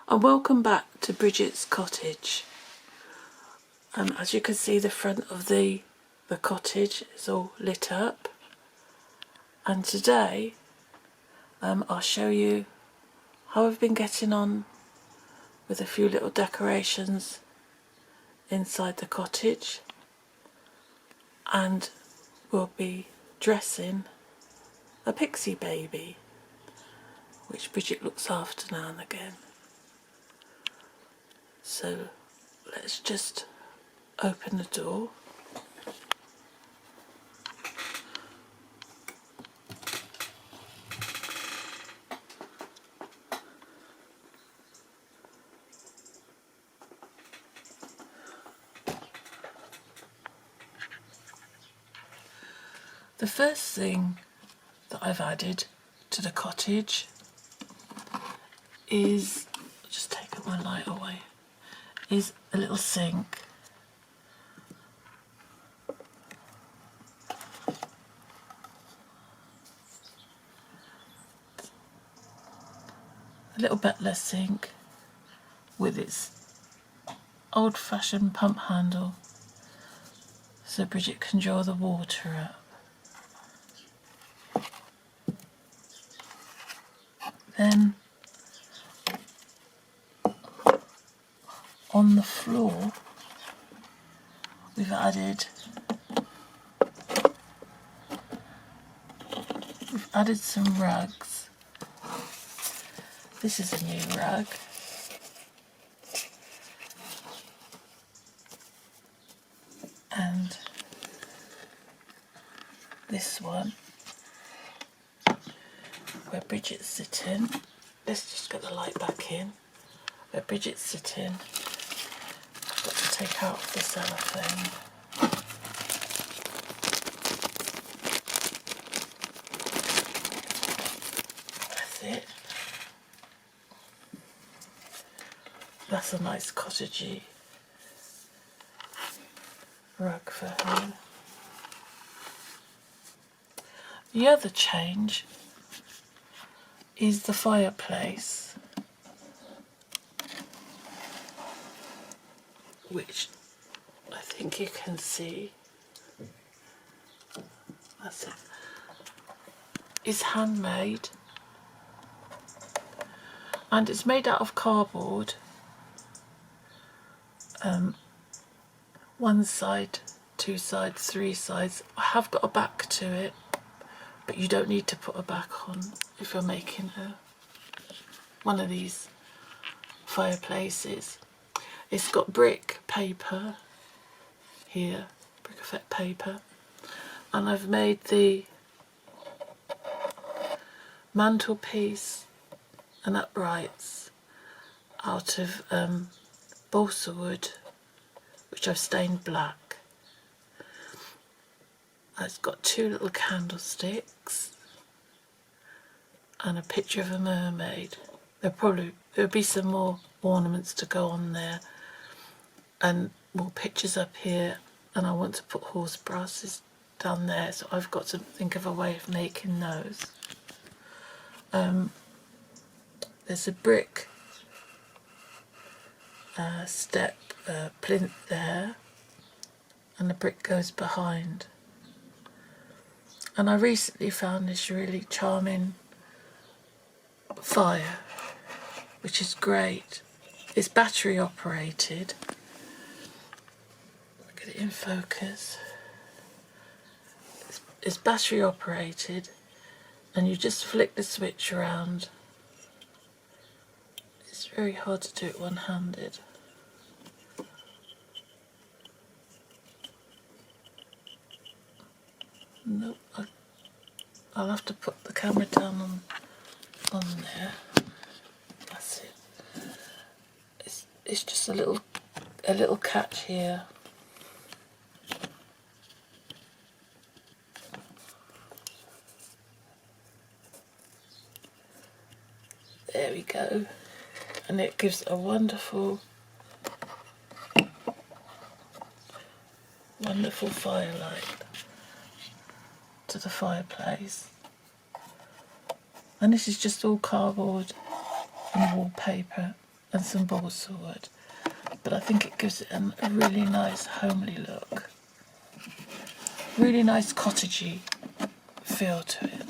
And welcome back to Bridgets Cottage. As you can see, the front of the cottage is all lit up, and today I'll show you how I've been getting on with a few little decorations inside the cottage, and we'll be dressing a Pixie Baby, which Bridget looks after now and again. So let's just open the door. The first thing that I've added to the cottage is, just take my light away, is a little sink. A little butler sink with its old-fashioned pump handle so Bridget can draw the water up. Then on the floor we've added some rugs. This is a new rug. And this one, where Bridget's sitting. Let's just get the light back in. Where Bridget's sitting, I've got to take out the cellophane. That's it. That's a nice cottagey rug for her. The other change is the fireplace, which I think you can see. That's it. It's handmade, and it's made out of cardboard. One side, two sides, three sides. I have got a back to it, but you don't need to put a back on if you're making one of these fireplaces. It's got brick paper here, brick effect paper, and I've made the mantelpiece and uprights out of balsa wood, which I've stained black. It's got two little candlesticks and a picture of a mermaid. There'll be some more ornaments to go on there, and more pictures up here, and I want to put horse brasses down there, so I've got to think of a way of making those. There's a brick step plinth there, and the brick goes behind. And I recently found this really charming fire, which is great. It's battery operated. Get it in focus. It's battery operated, and you just flick the switch around. It's very hard to do it one-handed. Nope, I'll have to put the camera down on there. That's it. It's just a little catch here. There we go. And it gives a wonderful firelight to the fireplace. And this is just all cardboard and wallpaper. and some balsa wood, but I think it gives it a really nice homely look, really nice cottagey feel to it.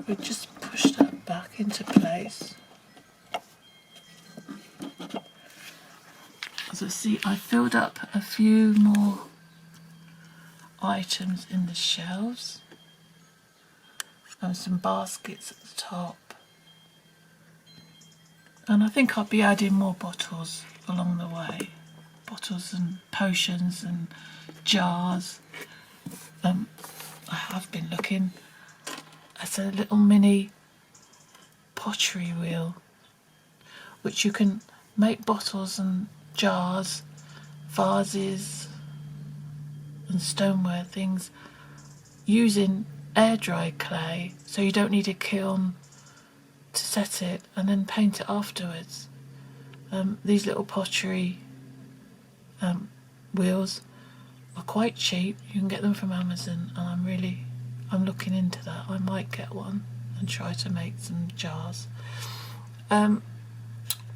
We just push that back into place. As I see, I filled up a few more items in the shelves and some baskets at the top. And I think I'll be adding more bottles along the way. Bottles and potions and jars. I have been looking at a little mini pottery wheel, which you can make bottles and jars, vases and stoneware things using air dried clay, so you don't need a kiln to set it and then paint it afterwards. These little pottery wheels are quite cheap. You can get them from Amazon, and I'm looking into that. I might get one and try to make some jars.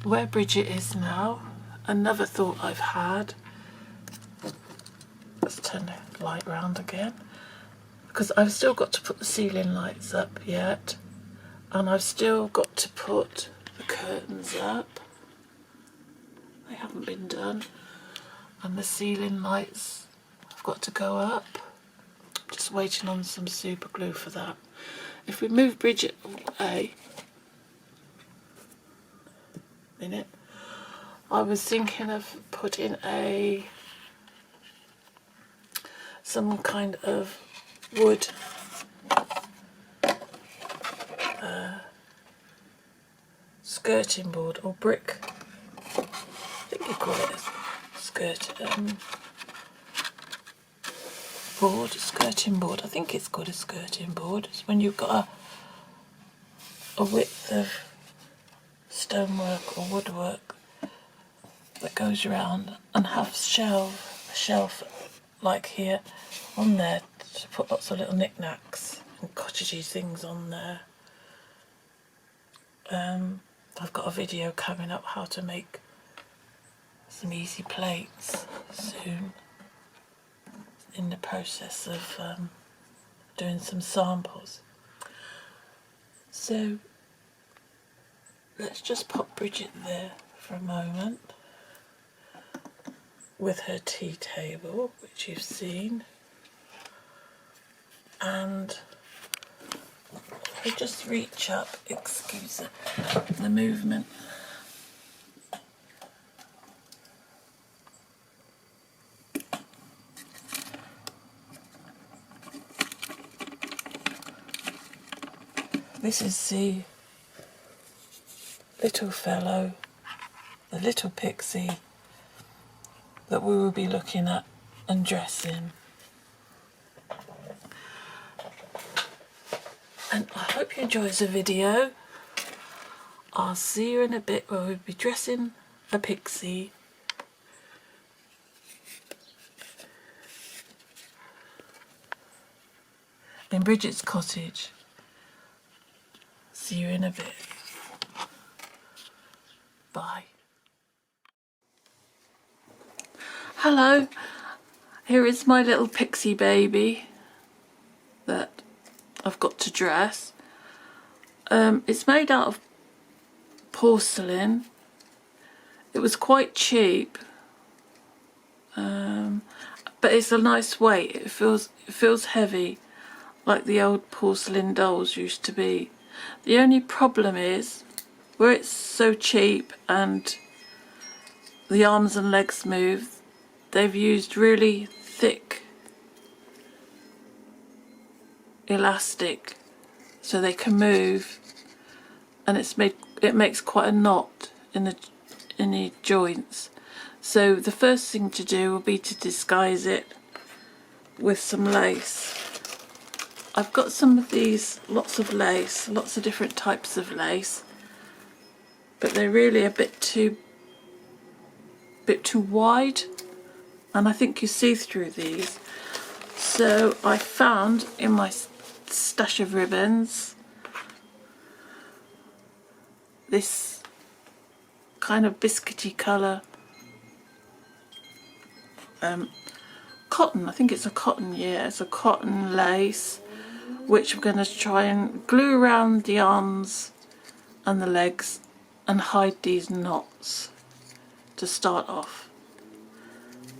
Where Bridget is now, another thought I've had, let's turn the light round again, because I've still got to put the ceiling lights up yet, and I've still got to put the curtains up. They haven't been done, and the ceiling lights have got to go up. Just waiting on some super glue for that. If we move Bridget away a minute, I was thinking of putting some kind of wood skirting board or brick. I think you call it a skirting board. I think it's called a skirting board. It's when you've got a width of stonework or woodwork that goes around, and have a shelf like here on there to put lots of little knickknacks and cottagey things on there. I've got a video coming up how to make some easy plates soon, in the process of doing some samples. So let's just pop Bridget there for a moment with her tea table, which you've seen, and I just reach up, excuse the movement. This is the little fellow, the little pixie that we will be looking at and dressing. And I hope you enjoy the video. I'll see you in a bit where we'll be dressing a pixie. In Bridget's cottage. See you in a bit. Bye. Hello, here is my little pixie baby that I've got to dress. It's made out of porcelain. It was quite cheap, but it's a nice weight. It feels heavy, like the old porcelain dolls used to be. The only problem is, where it's so cheap and the arms and legs move, they've used really thick elastic so they can move, and it makes quite a knot in the joints. So the first thing to do will be to disguise it with some lace. I've got some of these, lots of lace, lots of different types of lace, but they're really a bit too wide, and I think you see through these. So I found in my stash of ribbons this kind of biscuity colour cotton. I think it's a cotton, yeah, it's a cotton lace, which I'm going to try and glue around the arms and the legs and hide these knots to start off.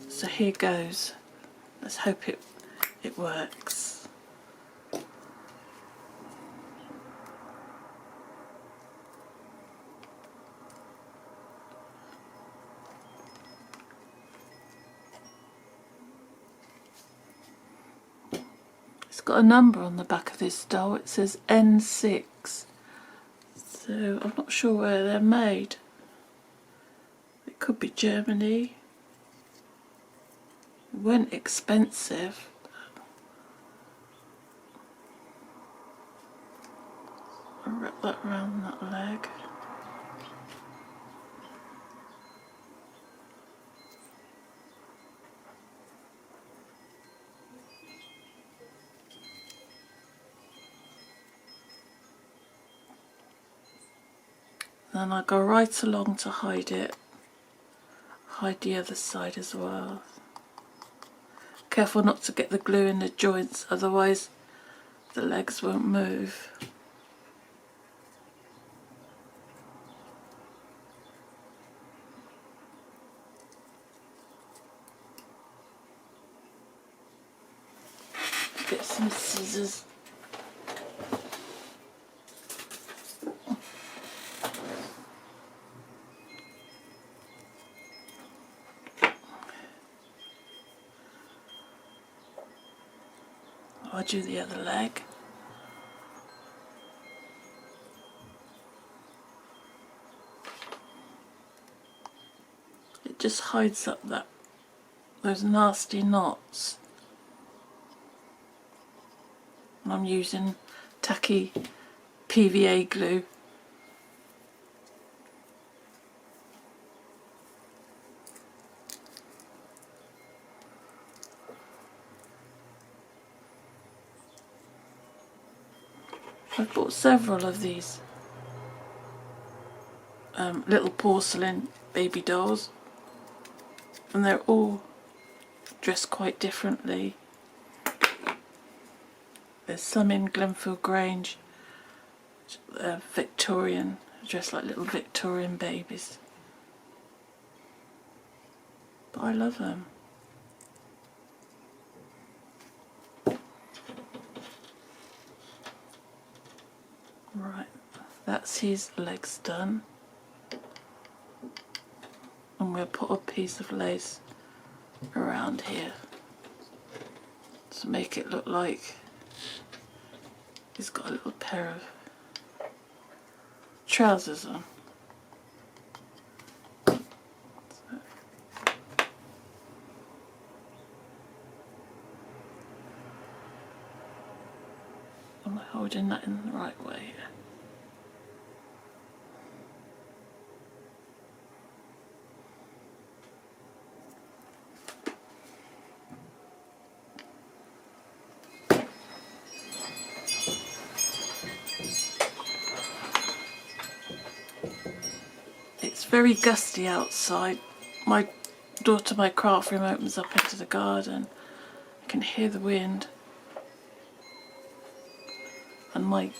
So here goes. Let's hope it works. It's got a number on the back of this doll. It says N6. So I'm not sure where they're made. It could be Germany. It weren't expensive. I'll wrap that around that leg. Then I go right along to hide it. Hide the other side as well. Careful not to get the glue in the joints, otherwise the legs won't move. Get some scissors. I'll do the other leg. It just hides up those nasty knots. And I'm using tacky PVA glue. I've bought several of these little porcelain baby dolls, and they're all dressed quite differently. There's some in Glenfield Grange, Victorian, dressed like little Victorian babies. But I love them. Right, that's his legs done. And we'll put a piece of lace around here to make it look like he's got a little pair of trousers on. So, am I holding that in the right way? It's very gusty outside. My daughter, my craft room opens up into the garden. I can hear the wind and my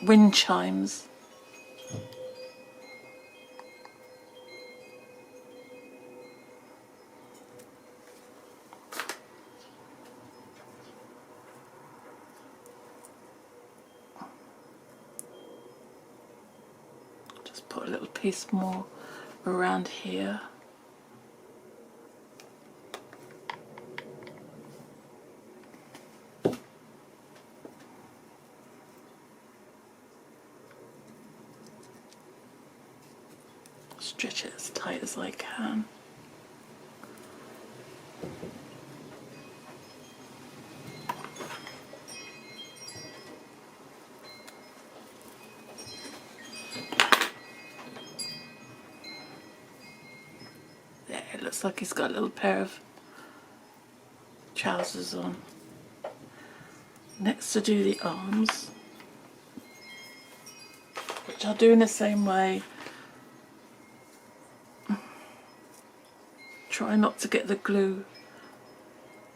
wind chimes. Just put a little piece more around here. Stretch it as tight as I can. There, it looks like he's got a little pair of trousers on. Next, to do the arms, which I'll do in the same way try not to get the glue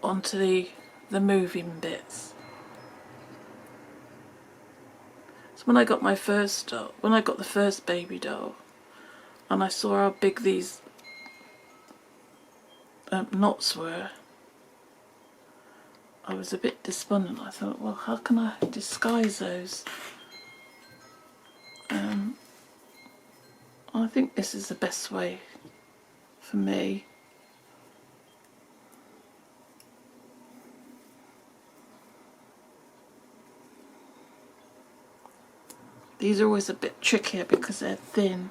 onto the moving bits. So when I got my first doll, when I got the first baby doll, and I saw how big these knots were, I was a bit despondent. I thought, well, how can I disguise those? I think this is the best way for me. These are always a bit trickier because they're thin.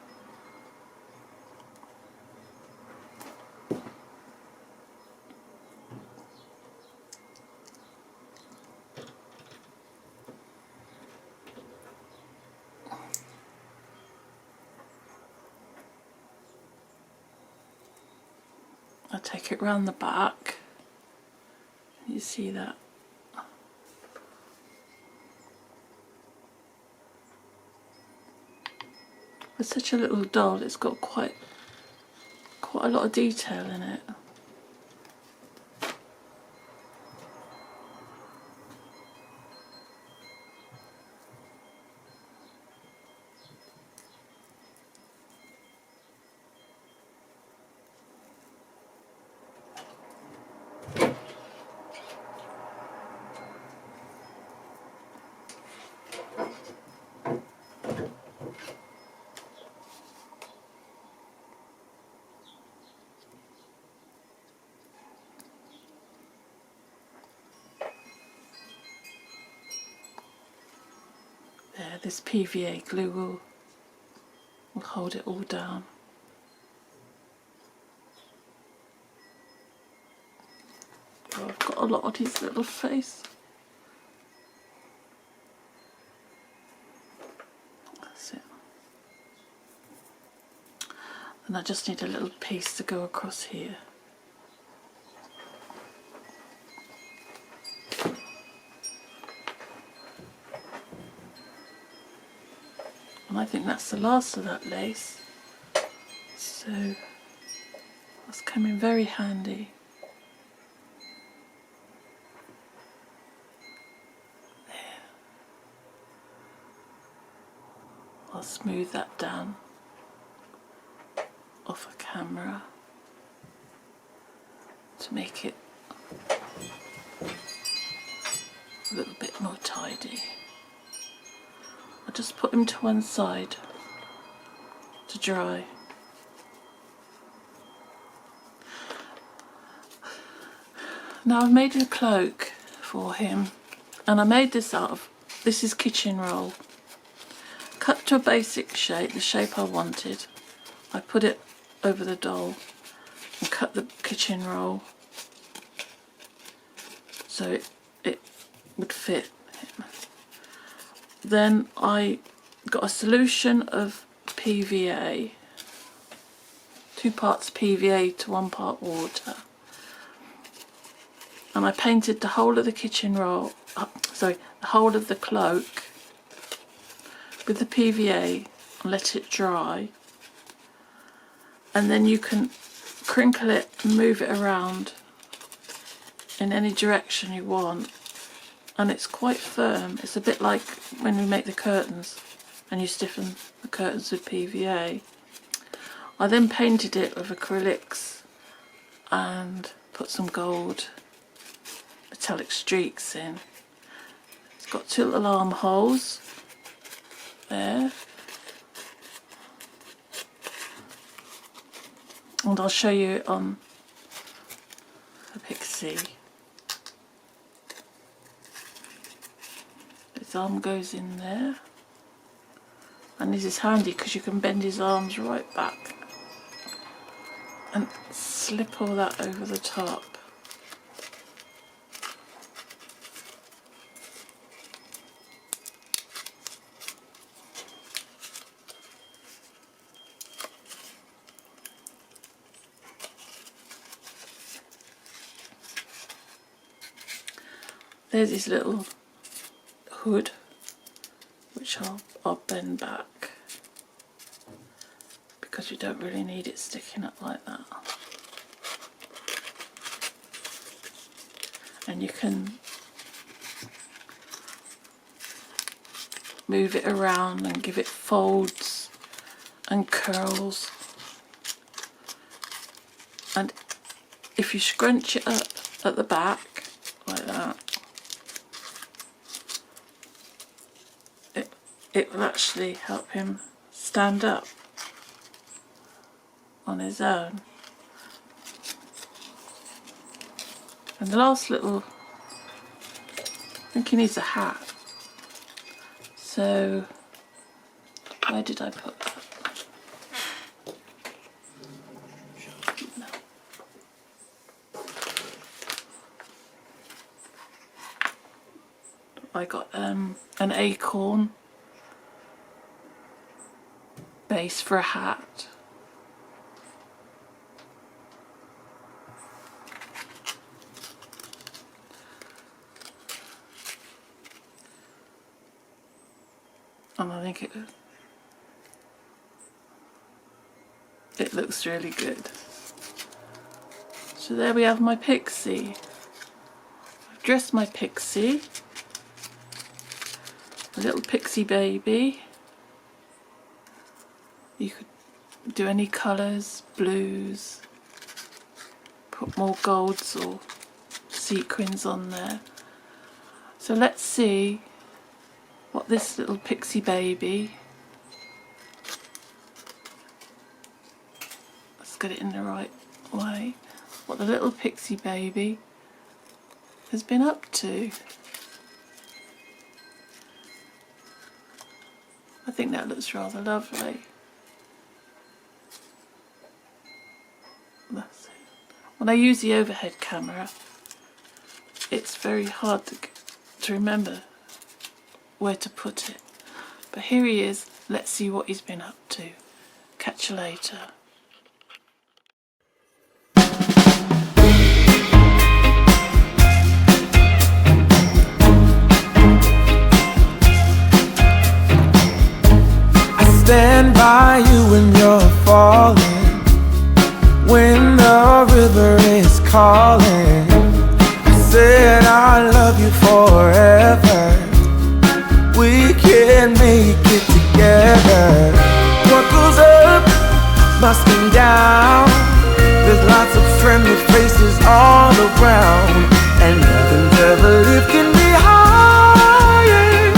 I take it round the back. You see that? For such a little doll, it's got quite a lot of detail in it. There, this PVA glue will hold it all down. Oh, I've got a lot on his little face. That's it. And I just need a little piece to go across here. And I think that's the last of that lace, so that's coming very handy. There. I'll smooth that down off a camera to make it a little bit more tidy. I'll just put him to one side to dry. Now I've made a cloak for him, and I made this out of, this is kitchen roll. Cut to a basic shape, the shape I wanted. I put it over the doll and cut the kitchen roll so it would fit him. Then I got a solution of PVA, 2 parts PVA to 1 part water, and I painted the whole of the kitchen roll, the whole of the cloak with the PVA and let it dry, and then you can crinkle it and move it around in any direction you want. And it's quite firm. It's a bit like when we make the curtains and you stiffen the curtains with PVA. I then painted it with acrylics and put some gold metallic streaks in. It's got 2 little armholes there. And I'll show you it on the Pixie. His arm goes in there, and this is handy because you can bend his arms right back and slip all that over the top. There's his little hood, which I'll bend back because you don't really need it sticking up like that. and you can move it around and give it folds and curls. And if you scrunch it up at the back like that, it will actually help him stand up on his own. And the last little, I think he needs a hat. So where did I put that? No. I got an acorn base for a hat. And I think it looks really good. So there we have my Pixie. I've dressed my Pixie, a little Pixie Baby. You could do any colours, blues, put more golds or sequins on there. So let's see what this little Pixie Baby, let's get it in the right way, what the little Pixie Baby has been up to. I think that looks rather lovely. That's it. When I use the overhead camera, it's very hard to remember where to put it. But here he is. Let's see what he's been up to. Catch you later. I stand by you when you're falling, when the river is calling. I said I love you forever. We can make it together. What goes up must come down. There's lots of friendly faces all around, and nothing's ever lifting me higher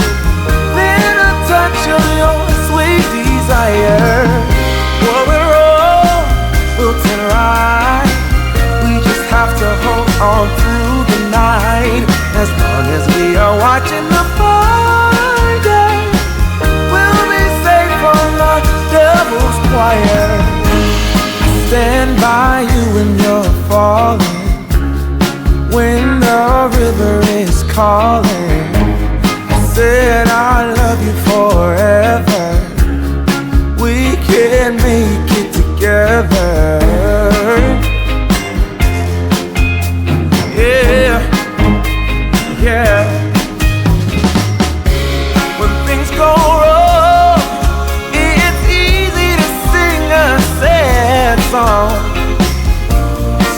than a touch of your sweet desire. What we're all built and right. We just have to hold on through the night. As long as we are watching the fire, devil's choir. I stand by you when you're falling, when the river is calling. I said I love you forever. We can make it together. Yeah, yeah. When things go wrong,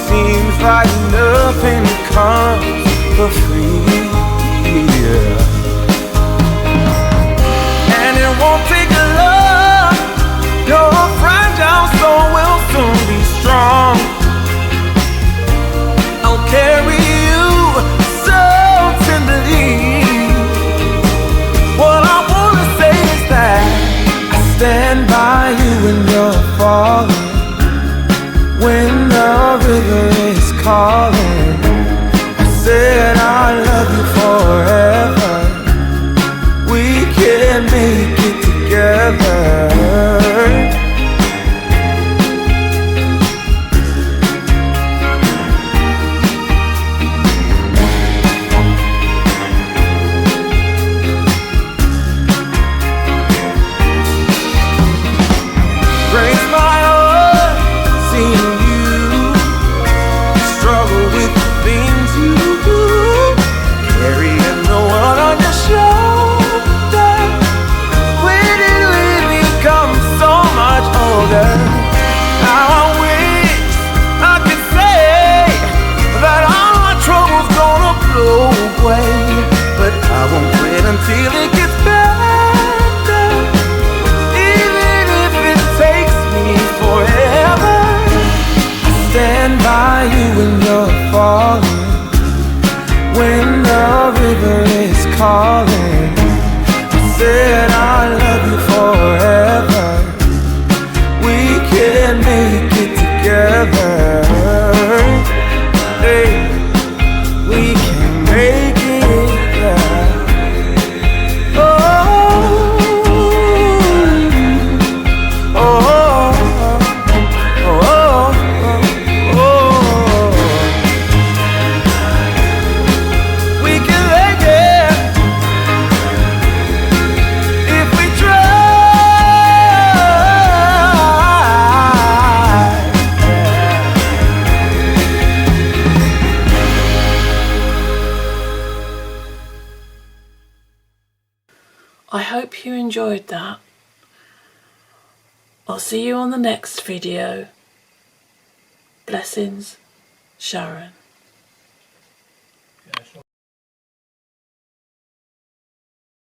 seems like nothing comes for free, yeah. And it won't take a lot. Your fragile soul will soon be strong. I'll carry you so tenderly. What I wanna say is that I stand by you when you're falling, when the river is calling. I said I love till it gets better, even if it takes me forever. I stand by you when you're falling, when the river is calling. I said I love you forever. We can make it together. Hey, we can make it, yeah. Oh, oh, oh, oh. We can make it if we try. I hope you enjoyed that. I'll see you on the next video. Blessings, Sharon.